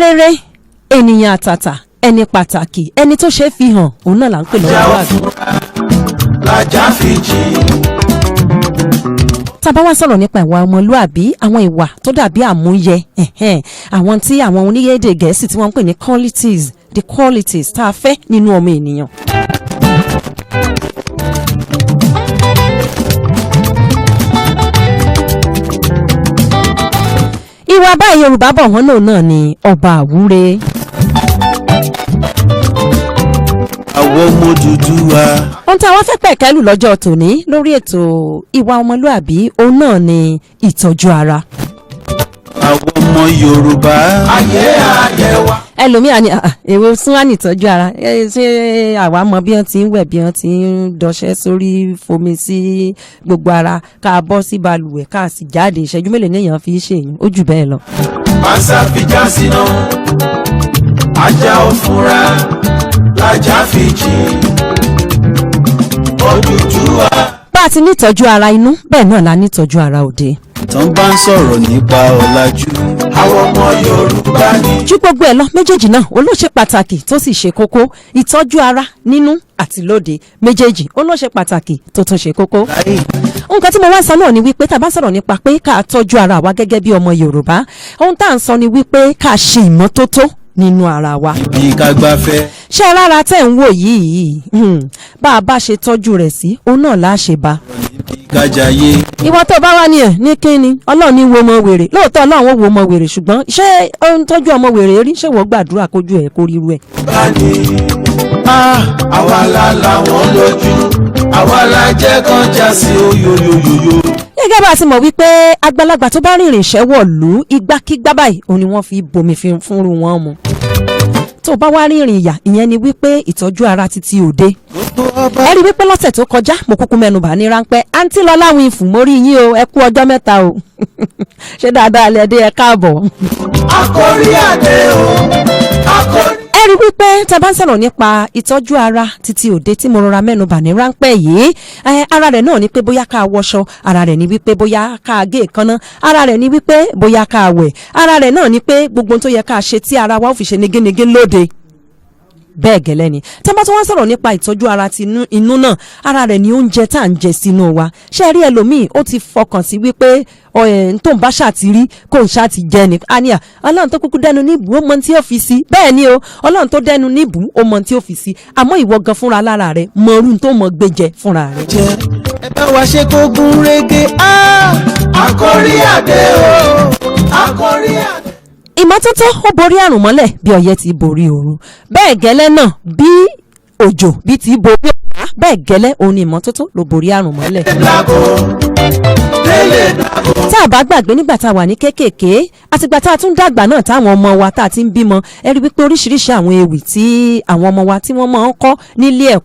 rere ènìyàn àtàtà ẹni pàtàkì ẹni tó ṣe é fi hàn òun náà là ń pè lọ́mọlúwàbí. lájà fi jì. tá a bá wá sọ̀rọ̀ nípa ìwà ọmọlúwàbí àwọn ìwà tó dàbí àmúyẹ àwọn tí àwọn oníyèdè gẹ̀ẹ́sì tí wọ́n ń pè ní qualities the qualities tá a fẹ́ nínú ọmọ ènìyàn. ìwà báyìí Yorùbá bọ̀ wọ́n lòun náà ni ọba àwúre. àwọn ọmọ Odùduwà. ohun tí àwọn fẹ́ pẹ̀kẹ́lù lọ́jọ́ tòní lórí ètò ìwà ọmọlúwàbí òun náà ni ìtọ́jú ara. àwọn ọmọ Yorùbá. ayé wa. ẹlòmíà ni èwe sún wá nìtọ́jú ara ṣé àwa mọ bí wọ́n ti ń wẹ̀ bí wọ́n ti ń dọṣẹ́ sórí fomi sí gbogbo ara ká bọ́ sí balùwẹ̀ ká sì jáde ìṣẹ́jú mélòó néèyàn fi ṣe èyí ó jù bẹ́ẹ̀ lọ. pàṣẹ fìjà síná ajá ò fúnra lájà fi jì. Odùduwà. bá a ti nítọ́jú ara inú bẹ́ẹ̀ náà la nítọ́jú ara òde. tán bá ń sọ̀rọ̀ nípa ọ̀làjú. àwọn ọmọ Yorùbá ni. ju gbogbo ẹ̀ lọ méjèèjì náà ó ló ṣe pàtàkì tó sì ṣe kókó ìtọ́jú ara nínú àti lóde méjèèjì ó ló ṣe pàtàkì tó tún ṣe kókó. nǹkan tí mo wá sọ náà ni wípé tá a bá sọ̀rọ̀ nípa pé ká tọ́jú ara wa gẹ́gẹ́ bí ọmọ Yorùbá ohun tá à ń sọ ni wípé ká ṣe ìmọ́tótó nínú ara wa. ibi ká gbafẹ́. ṣé rárá tẹ̀ ń wò yìí bá a bá ṣe tọ́jú rẹ̀ sí òun náà lá ṣe bá. ibi ká jayé. ìwọ tó bá wà ní ẹ̀ ní kínní Ọlọ́run ní wo ọmọ wèrè lóòótọ́ Ọlọ́run ó wo ọmọ wèrè ṣùgbọ́n ṣé ó ń tọ́jú ọmọ wèrè rí ṣé wọ́n gbàdúrà kójú ẹ̀ kó ríru ẹ̀. báni àwa la làwọn lójú àwa la jẹ́ kán já sí oyoyoyoyo. gẹ́gẹ́ bá a ti mọ̀ wípé àgbàlagbà tó bá rìnrìn ìṣẹ́ wọ̀lú igbákígbá báyìí òun ni wọ́n fi bomi fúnru wọn mu. tó bá wá rìnrìn ìyà ìyẹn ni wípé ìtọ́jú ara títí òde. ẹ rí wípé lọ́sẹ̀ tó kọjá mo kúkú mẹ́nubà ní ráńpẹ́ àǹtí lọ láwọn ìfún mórí yín o ẹ kú ọjọ́ mẹ́ta o ṣé dáadáa lẹ dé ẹ káàbọ̀. àkórí àdé o àkórí. ẹ rí wípé tá a bá ń sọ̀rọ̀ nípa ìtọ́jú ara títí òde tí mo rọra mẹ́nubà ní ráńpẹ́ yìí ara rẹ̀ náà ni pé bóyá ká wọṣọ ara rẹ̀ ni wípé bóyá ká gé èékánná ara rẹ̀ ni wípé bóyá ká wẹ̀ ara rẹ̀ náà ni pé gbogbo ohun tó yẹ ká ṣe tí ara wa ó fi ṣe negenege lóde bẹ́ẹ̀ gẹ́lẹ́ ni tí a bá tún wá sọ̀rọ̀ nípa ìtọ́jú ara ti inú náà ara rẹ̀ ni oúnjẹ tá à ń jẹ sínú wa ṣé rí ẹlòmíì ó ti fọkàn sí wípé tó ń bá ṣàtìrí kò ń ṣàtì jẹ ni àníyà Ọlọ́run tó kúkú dẹnu níbù ó mọ tí ó fi sí bẹ́ẹ̀ ni o Ọlọ́run tó dẹnu níbù ó mọ tí ó fi sí àmọ́ ìwọ gan fúnra lára rẹ̀ mọ orú tó mọ gbé jẹ fúnra rẹ̀. jẹ ẹ bá wa ṣe kó gún régé àkórí àdé o àkórí àdé. ìmọ́tótó ó borí àrùn mọ́lẹ̀ bí ọyẹ́ ti borí ooru bẹ́ẹ̀ gẹ́lẹ́ náà bí òjò bí ti borí ọ̀rá bẹ́ẹ̀ gẹ́lẹ́ òun ni ìmọ́tótó ló borí àrùn mọ́lẹ̀. tá a bá gbàgbé nígbà tá a wà ní kéékèèké àtìgbà tá a tún dàgbà náà táwọn ọmọ wa tá a ti ń bímọ ẹ rí wípé oríṣiríṣi àwọn ewì tí àwọn ọmọ wa tí wọ́n máa ń kọ́ nílé ẹ̀kọ́